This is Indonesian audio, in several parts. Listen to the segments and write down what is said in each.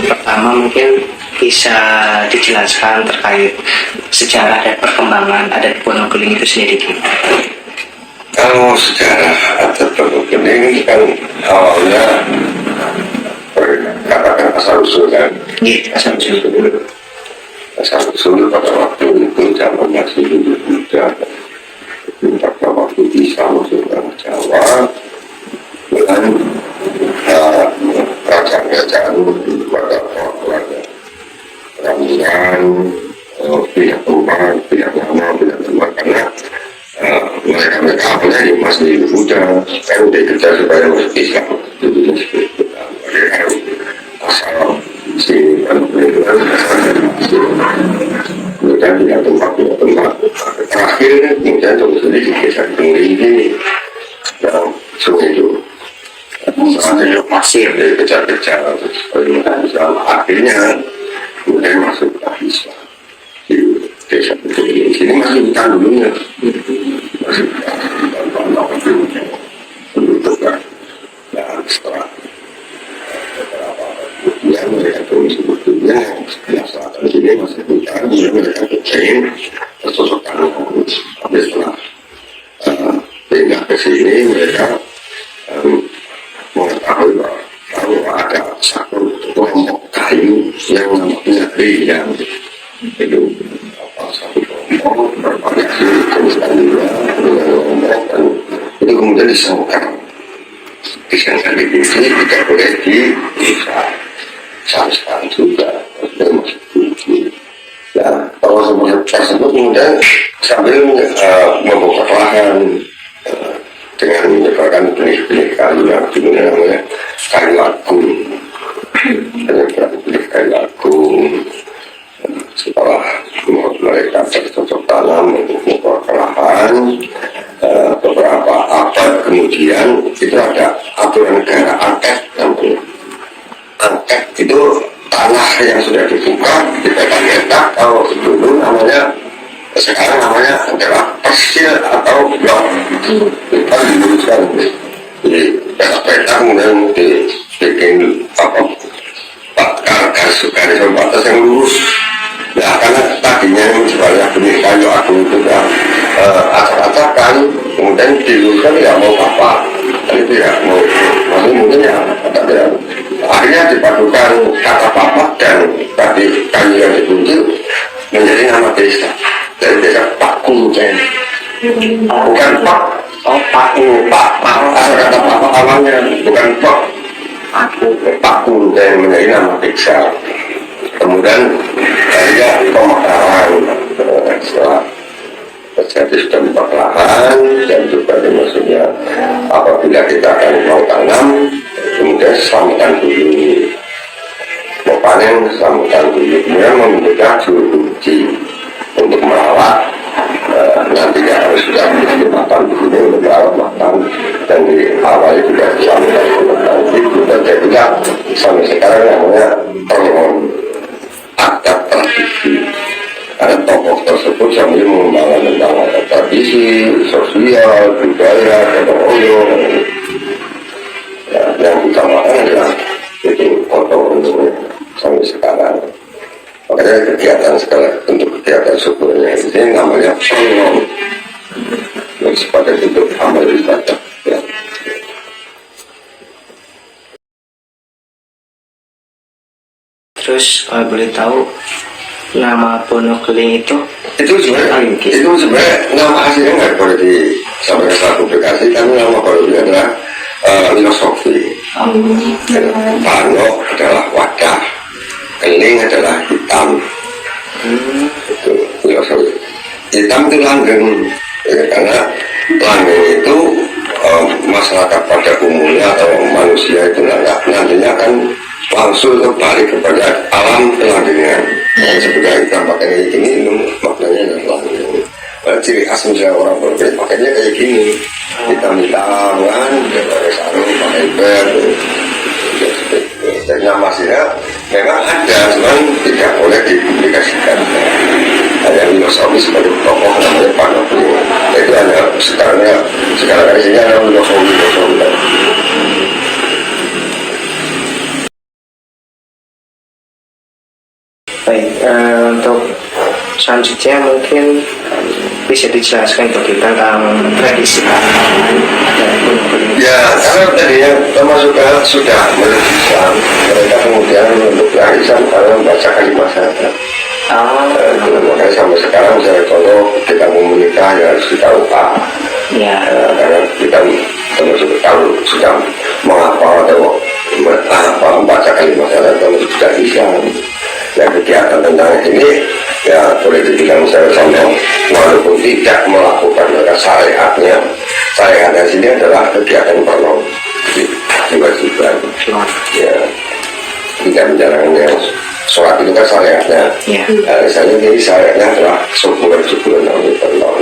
Pertama mungkin bisa dijelaskan terkait sejarah dan perkembangan adat Wonogiri itu sendiri. Kalau sejarah adat Wonogiri kan awalnya katakan asal usul kan. Iya, asal usul. Asal usul pada waktu itu zaman masih hidup muda, pada waktu bisa masuk ke Jawa dengan kerajaan-kerajaan pada keluarga Ramuan, pihak rumah, pihak lama, pihak rumah, karena mereka awalnya yang masih hidup muda kan dikejar supaya masuk Islam. Jadi mereka asal si mereka punya tempat terakhir kemudian terjadi di desa Tinggi yang sungai itu saatnya pasir dari kejar-kejar akhirnya kemudian masuk ke Islam di desa Tinggi. Sini masih hutan dulunya, masih hutan penduduk kan. Nah setelah yang mereka tulis sebetulnya sebelah selatan sini masih hutan, mereka kecil tertusuk tanah. Tapi setelah pindah ke sini mereka mengetahui bahwa ada satu kelompok kayu yang namanya Riyang. Itu satu kelompok bervariasi jenis kayunya dengan kelompok, dan itu kemudian disangka di sini tidak boleh bisa sampai juga masih tinggi. Nah, kalau tersebut kemudian sambil membuka lahan dengan menyebarkan benih-benih kayu yang dimana namanya kayu agung, benih kayu agung. Setelah mereka bercocok tanam untuk membuka lahan, beberapa abad kemudian itu ada aturan negara angket namanya. Angket itu tanah yang sudah dibuka dipetak-petak, kalau dulu namanya, sekarang namanya adalah persil atau blok. Kita diluruskan, jadi petak-petak kemudian dibikin garis batas yang lurus. Nah karena tadinya supaya benih kayu agung itu kan acak-acakan, kemudian diluruskan ya mau apa, tapi tidak mau, masih mungkin ya tidak. Akhirnya dipadukan kata papak dan tadi kayu yang ditunjuk menjadi nama desa. Dari desa Pak Kuncen, bukan Pak, Pak, asal kata papak awalnya bukan Pak Kuncen menjadi nama desa. Kemudian akhirnya pemekaran setelah terjadi pemekaran dan juga maksudnya apabila kita akan mau tanam kemudian selamatkan dulu, mau panen selamatkan dulu, kemudian membuka juru kunci untuk merawat. Nantinya harus sudah menjadi matang di sini untuk merawat matang, dan diawali juga selamatkan itu, dan juga sampai sekarang namanya adat tradisi. Karena tokoh tersebut sambil mengembangkan tentang adat tradisi, sosial, budaya, teknologi. Yang utamakan adalah itu foto untuk sampai sekarang. Makanya kegiatan sekarang untuk kegiatan syukurnya ini namanya Songong, yang sebagai bentuk amal ibadah. Ya. Terus kalau boleh tahu nama Wonogiri itu sebenarnya nama aslinya nggak boleh disampaikan secara publikasi, karena nama barunya adalah filosofi. Pano adalah wadah, keling adalah hitam. Itu filosofi. Hitam itu langgeng, ya, karena langgeng itu masyarakat pada umumnya atau manusia itu nantinya akan langsung kembali kepada alam kelanggengan. Sebenarnya kita pakai kayak gini, maknanya adalah langgeng. Ciri khas misalnya orang berbeda pakainya kayak gini, hitam-hitam kan, dia pakai sarung, pakai bel. Dan nama aslinya memang ada, cuman tidak boleh dipublikasikan. Hanya filosofi sebagai tokoh namanya Pak Novi. Itu hanya sekarang ini ada filosofi. Baik, untuk selanjutnya mungkin bisa dijelaskan bagi tentang tradisi dari Gunung Kuning. Ya, karena tadinya termasuk sudah menurut Islam, mereka kemudian untuk arisan karena membaca kalimat syahadat. Makanya sampai sekarang misalnya kalau kita mau menikah ya harus kita upah. Ya. Karena kita termasuk kalau sudah menghafal atau membaca kalimat syahadat termasuk sudah Islam. Ya kegiatan tentang ini ya boleh dibilang saya sama walaupun tidak melakukan syariatnya sini adalah kegiatan perlu kewajiban ya tidak menjalankan yang sholat itu kan syariatnya misalnya ini syariatnya adalah syukur-syukur namanya perlu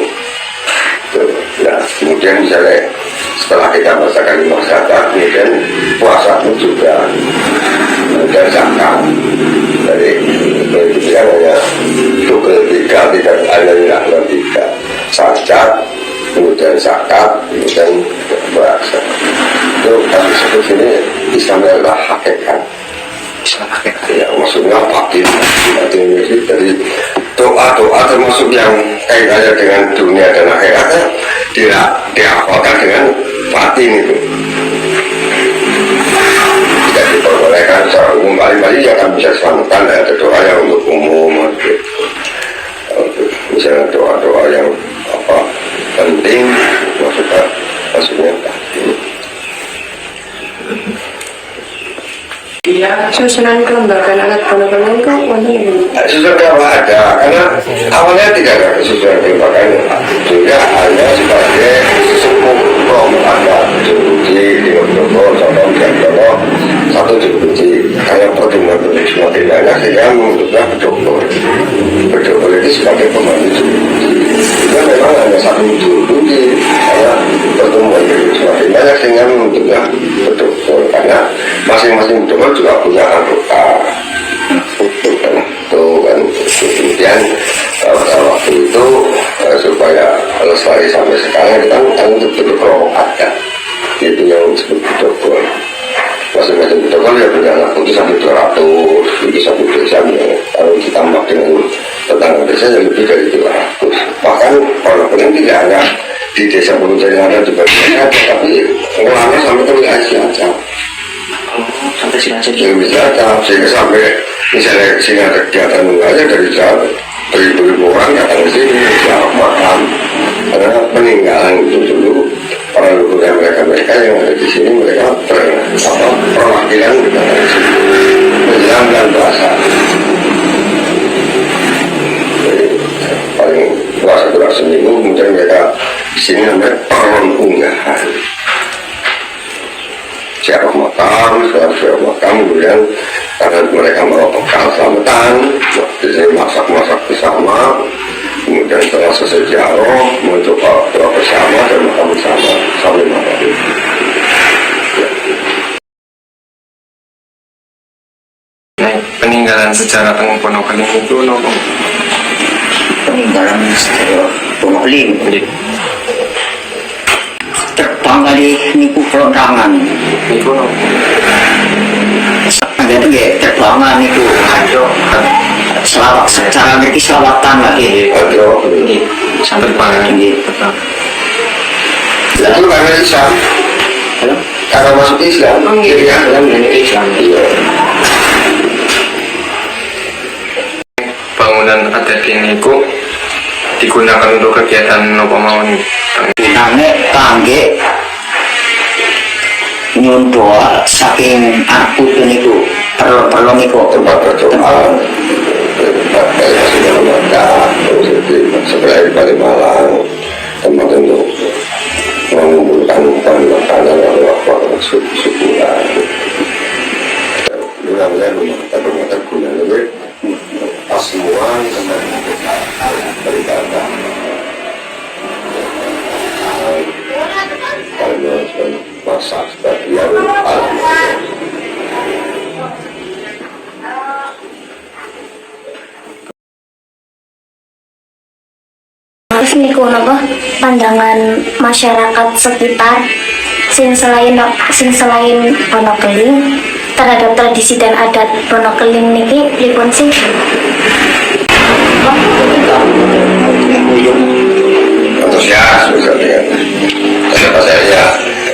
nah kemudian misalnya setelah kita baca kalimat syahadat kemudian puasa pun juga dan zakat dari yang hanya itu ketiga tidak ada yang tiga zakat kemudian zakat kemudian puasa itu kami sebut sini Islam adalah hakikat ya maksudnya batin dari doa termasuk yang kaitannya dengan dunia dan akhiratnya tidak dihafalkan dengan batin itu tidak diperbolehkan secara umum kali-kali ya kan bisa selamatkan ada doa yang untuk umum misalnya doa-doa yang penting maksudnya Susunan kelembagaan alat pondok-pondok itu susunan ada karena awalnya tidak ada susunan kelembagaan juga hanya sebagai sepuh ada diuji di Pondok satu diuji kayak pertemuan semakin banyak sehingga membentuknya Bedokol itu sebagai pembantu itu memang hanya satu diuji karena pertemuan semakin banyak sehingga membentuknya Bedokol karena masing-masing Bedokol juga punya anggota kan kemudian waktu itu supaya lestari sampai sekarang kita kan betul-betul kelompok ada itu yang disebut Bedokol masing-masing Bedokol ya punya anak itu sampai 200 itu satu desa kalau ditambah dengan tetangga desa yang lebih dari 200 bahkan orang Kuning tidak hanya di desa Purwojaya ada juga tapi ngelana sampai ke wilayah Cilacap sampai Cilacap sehingga sampai misalnya sini ada kegiatan aja dari beribu-ribu orang datang ke sini siap makan karena peninggalan itu dulu para leluhur mereka yang ada di sini mereka perwakilan dari sini menjelaskan bahasa jadi paling puasa seminggu kemudian mereka di sini namanya perunggahan siapa makan, kemudian karena mereka mau bekal selamatan, jadi masak-masak bersama, kemudian setelah selesai ziarah, mencoba doa bersama dan makan bersama sambil makan. Peninggalan sejarah tentang Ponokali itu nopo? Peninggalan sejarah Ponokali. Terbang dari niku kelontangan Niku nopo? jadi ya terbangan itu ayo selawat secara mereka selawatan lagi Sampai pangan Itu karena Islam karena masuk Islam jadi Islam bangunan adat ini digunakan untuk kegiatan nopo mawon gunanya kangge nyundoa saking aku tuh niku perlu niku tempat berdoa sebelah di Malang tempat untuk mengumpulkan makanan orang syukuran mudah-mudahan rumah terguna lebih pas semua beribadah kalau masak bagian alam terus niku napa pandangan masyarakat sekitar sing selain Ponokali terhadap tradisi dan adat Wonokeling niki pripun sih? Antusias misalnya. Kata saya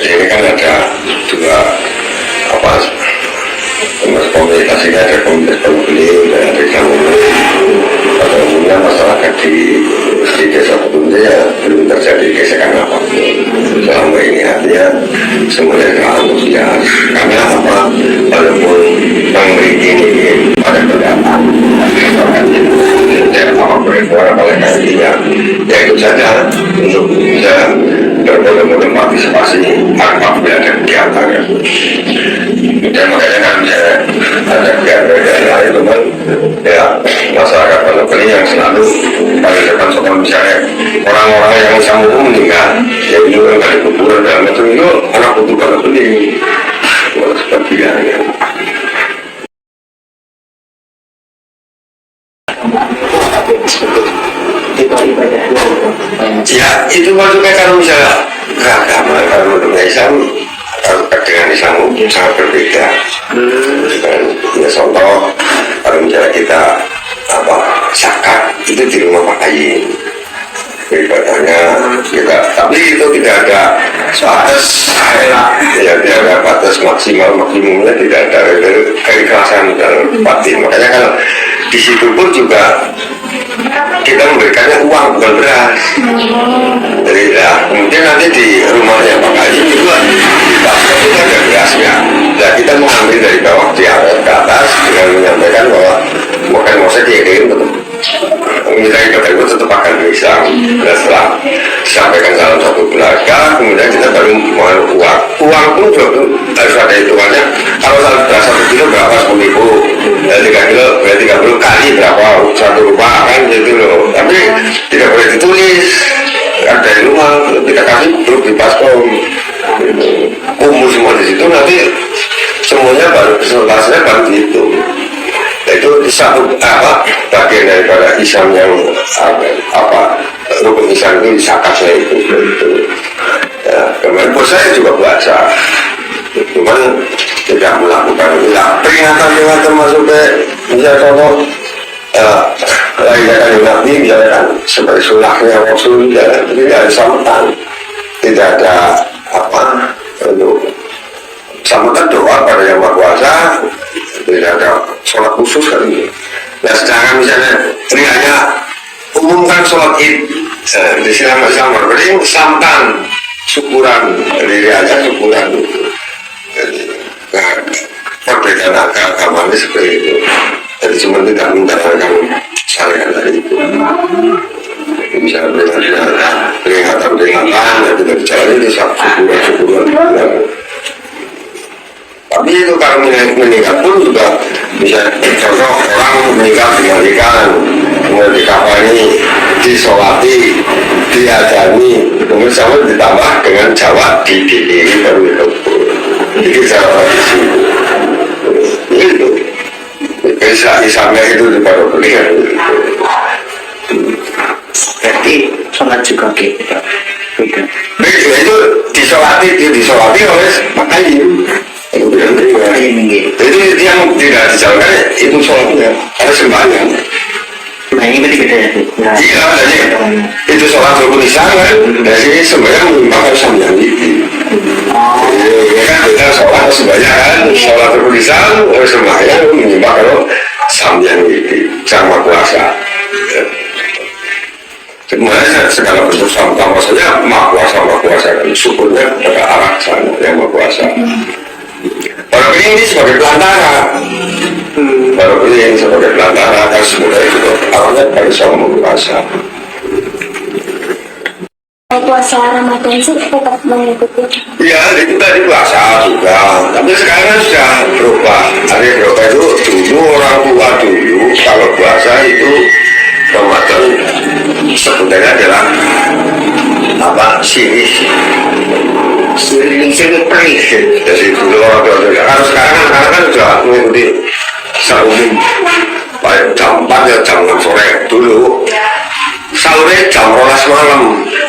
ini kan ada dua apa komunikasinya, ada komunitas Wonokeling dan ada yang pada umumnya masyarakat di desa Petunja ya belum terjadi gesekan apapun selama ini, artinya semuanya antusias karena apa, walaupun ini pada pendapat dan apa bersuara oleh nantinya ya itu saja untuk bisa bermodel partisipasi apabila ada kegiatan ya. Dan makanya kan ada kegiatan lain teman ya masyarakat Wonokeling yang selalu pada depan soal misalnya orang-orang yang sambung meninggal ya itu kan ada kuburan dan macam itu anak putu Wonokeling seperti ya. Ya itu maksudnya kalau misalnya agama kalau menurut Islam kalau dengan Islam sangat berbeda. Ya contoh kalau misalnya kita apa zakat itu di rumah Pak Ayi ibadahnya kita, tapi itu tidak ada batas ya tidak ada batas maksimumnya, tidak ada keikhlasan dan batin. Makanya kalau di situ pun juga kita memberikannya uang bukan beras. Jadi ya kemudian nanti di rumahnya Pak Haji juga itu ada berasnya. Nah kita mengambil dari bawah diangkat ke atas dengan menyampaikan bahwa bukan maksudnya dikirim betul. Nilai ibadah itu tetap akan bisa. Dan setelah disampaikan dalam satu keluarga, kemudian kita baru mengenai uang. Uang pun juga harus ada hitungannya. Kalau beras 1 kilo berapa 10.000, 3 kilo berarti 30 kali berapa 1 rupiah kan gitu loh. Tapi tidak boleh ditulis. Ada di rumah kita kasih grup di Paskom. Kumpul semua di situ nanti semuanya baru presentasinya baru dihitung. Itu satu apa bagian daripada Islam yang apa rukun Islam itu disakatnya itu. Ya, kemarin bos saya juga baca, cuman tidak melakukan peringatan masuk ke misalnya contoh lahiran Nabi misalnya kan sebagai sunahnya Rasul tidak ada sambutan, tidak ada apa untuk sambutan doa pada yang Maha Kuasa, tidak ada sholat khusus kan ini. Nah sedangkan misalnya rianya umumkan sholat id di Islam berarti sambutan syukuran rianya syukuran. Nah perbedaan agama ini seperti itu. Jadi cuma tidak mendapatkan syariat dari itu. Misalnya peringatan yang tidak dijalani di syukuran. Tapi itu kalau meninggal pun juga bisa contoh orang meninggal dimandikan, kemudian dikafani, disolati, diadani, kemudian sama ditambah dengan Jawa didiri baru dikubur. Jadi cara tradisi itu Islamnya itu di Wonokeling. Berarti sholat juga gitu. Itu disolati oleh Pak Haji. Itu yang tidak dijalankan itu sholatnya, ada sembahyang. Nah ini berarti beda ya? Iya, jadi itu sholat rukun Islam kan, dari sembahyang menimbangkan sambiang itu. Ya kan, kita sholat sembahyang kan, sholat rukun Islam, sembahyang menimbangkan sambiang itu, sama puasa. Sebenarnya segala bentuk sambutan maksudnya Maha Kuasa kan, syukurnya pada arah sana yang Maha Kuasa. Wonokeling ini sebagai pelantara, Wonokeling sebagai pelantara kan sebenarnya itu awalnya dari Sang Maha Kuasa. Puasa Ramadan sih tetap mengikuti. Ya itu tadi puasa juga, tapi sekarang kan sudah berubah. Ada berubah itu dulu orang tua dulu kalau puasa itu Ramadan sebenarnya adalah apa sinis. Sering perih dari dulu orang tua dulu. Kalau sekarang kan sudah mengikuti sahur jam 4 ya jam 6 sore dulu. Sahurnya jam 12 malam.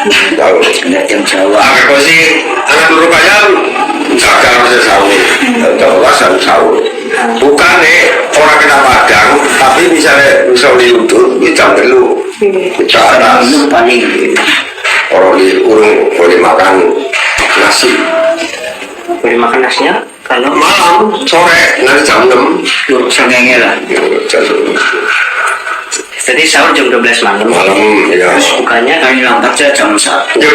Tahu. Adat yang Jawa. Aku sih anak loro kaya jaga harus sahur. Dawas harus sahur. Bukan orang kena padang, tapi misalnya diudur, ini jam dulu. Bicara Itu paling orang di urung boleh makan nasi. Boleh makan nasinya kalau Malam, sore, nanti jam 6. sengenge lah. jadi sahur jam 12 malam. Malam, ya. Bukannya Kami bilang kerja jam 1. Ya,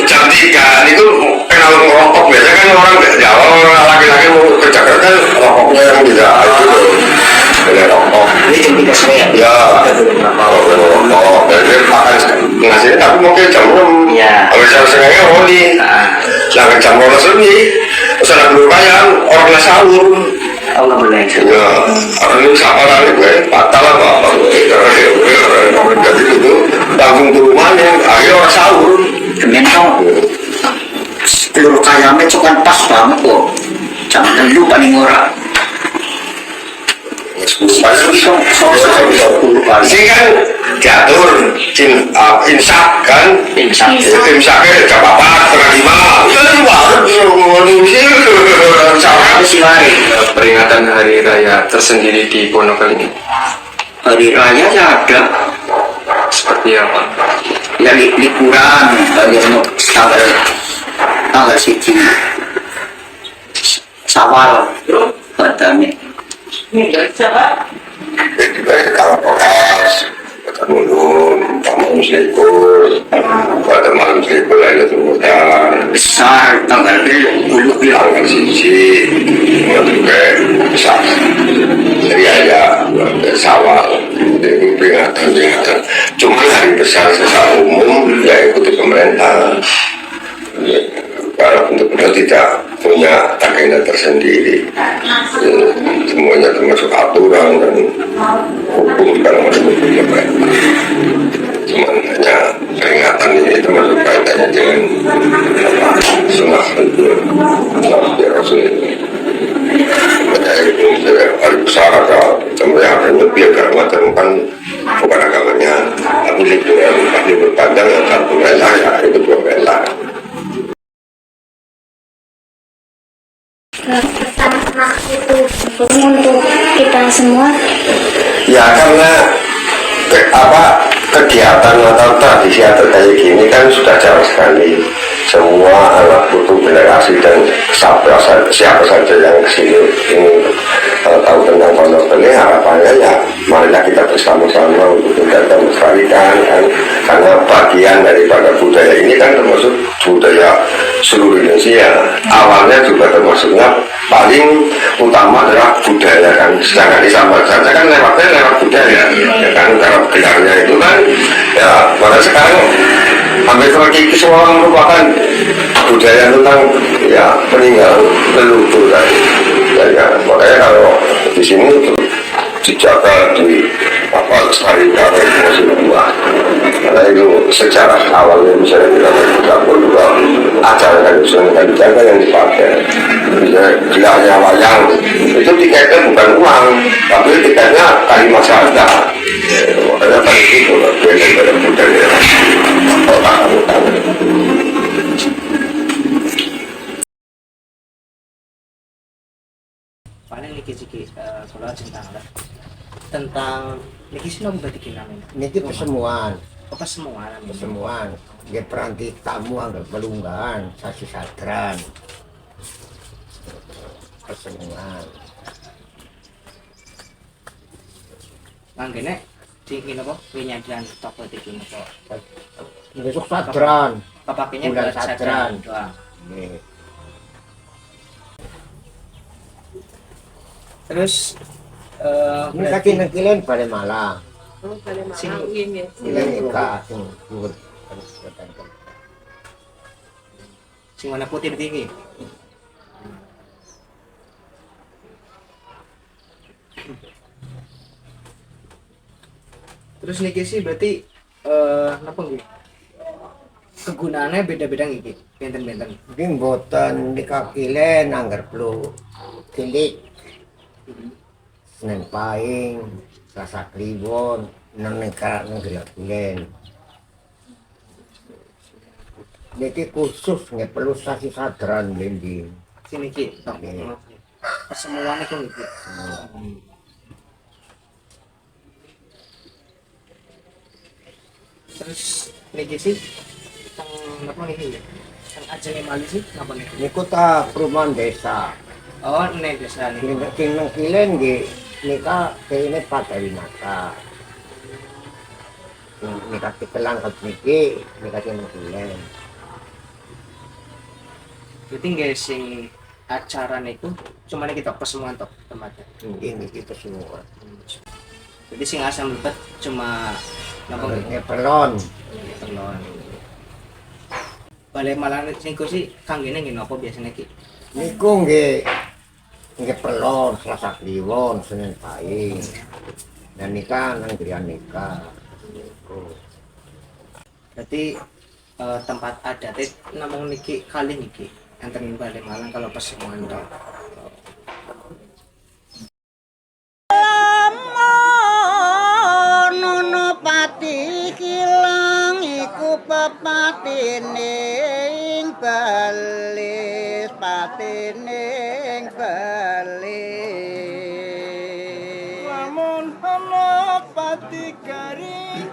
jam 3 itu kenal ngerokok biasa kan orang Jawa orang laki-laki mau kerja kan rokoknya yang tidak itu loh, boleh rokok. Ini jam 3 sore ya. Ya, kalau rokok, jadi makan ngasih tapi mungkin jam 6. Ya. Kalau jam setengahnya oli, nah jam 12 ini, pesanan dulu kaya orang nggak sahur. oh nggak boleh. Ya, ini siapa lagi gue batal apa jadi itu langsung ke rumahnya, akhirnya orang sahur. Kemen tau. Telur ayamnya cuman pas banget kok. Jangan dulu paling ora. Sini kan diatur insaf kan, insafnya jam 4:30. Ya Apa sih hari? Peringatan hari raya tersendiri di Wonokeling Hari raya ya ada. seperti apa? Ya liburan dari tanggal siji Sawal katanya. kalau kokas mulun tamu selipur pada malam selipur lain itu Besar tanggal 10 tanggal siji juga besar jadi ada sawal itu peringatan cuma hari besar secara umum ya ikuti pemerintah kalau untuk kita tidak punya agenda tersendiri semuanya termasuk aturan dan hukum sekarang masih punya pemerintah cuma hanya peringatan ini termasuk kaitannya dengan sunnah itu Nabi Rasul ini itu hari besar agak yang lebih agama kan bukan agamanya tapi liburan libur panjang yang satu rela ya itu dua rela. Pertama itu untuk kita semua. Ya karena kegiatan atau tradisi atau kayak gini kan sudah jauh sekali. Semua anak putu generasi dan siapa saja yang kesini ingin tahu tentang Wonokeling, harapannya ya marilah kita bersama-sama untuk menjaga melestarikan kan, karena bagian daripada budaya ini kan termasuk budaya seluruh Indonesia. Awalnya juga termasuknya paling utama adalah budaya kan, sedangkan ini sama saja kan lewat budaya ya kan, karena gelarnya itu kan ya pada sekarang hampir seperti semua orang merupakan budaya tentang ya peninggal leluhur tadi ya, makanya kalau di sini itu dijaga di lestarikan itu masih buah karena itu sejarah awalnya misalnya kita juga acara kan dijaga yang dipakai misalnya gelarnya wayang itu tiketnya bukan uang tapi tiketnya kali masyarakat makanya kan itu bagian dari budaya orang-orang. Paling niki kalau tentang niki sih nggak berarti namanya. Niki persemuan, Apa semua namanya? persemuan. Dia peranti tamu anggap pelunggahan, sasi sadran. Persemuan. Manggene tinggi apa? Penyajian toko tinggi apa? Besok sadran. Papaknya Bulan buat sadran sadran. doang. Nih. Terus Ini kaki nekilen pada malang. sini Ini nikah, sing dhuwur. sing warna putih tinggi. Terus niki sih berarti apa nggih? Kegunaannya beda-beda nggih, benten-benten. Ini mboten nikah kilen anggar perlu tilik. Senen paing, Selasa Kliwon, nang nikah nang kilen. niki khusus nggih perlu sasi sadran blending. Sini ki, tok. Nggih. Persemuan itu niki. Terus niki sih teng apa niki ya? Teng ajenge mali sih napa niki? Niku ta perumahan desa. Oh, nek desa niki. Kineng kilen nggih nika kene Patawinata. Nika Tekelang niki nika kineng kilen. Jadi nggak sing acara niku cuma kita persemuan tok tempatnya. Nggih niki itu semua. Jadi sing asam lebet cuma napa nggih? Nggih pelon. Telon. Balik malah niku sih kanggene nggih napa biasanya ki? Niku nggih pelon Selasa Kliwon Senin Pahing. Dan nikah nang griyan nikah. Niku. Berarti tempat adat namung niki kali niki enten Bali Malang kalau persemuan tok. Nono pati kilang iku pepatining balis patining balis lamun ana pati garing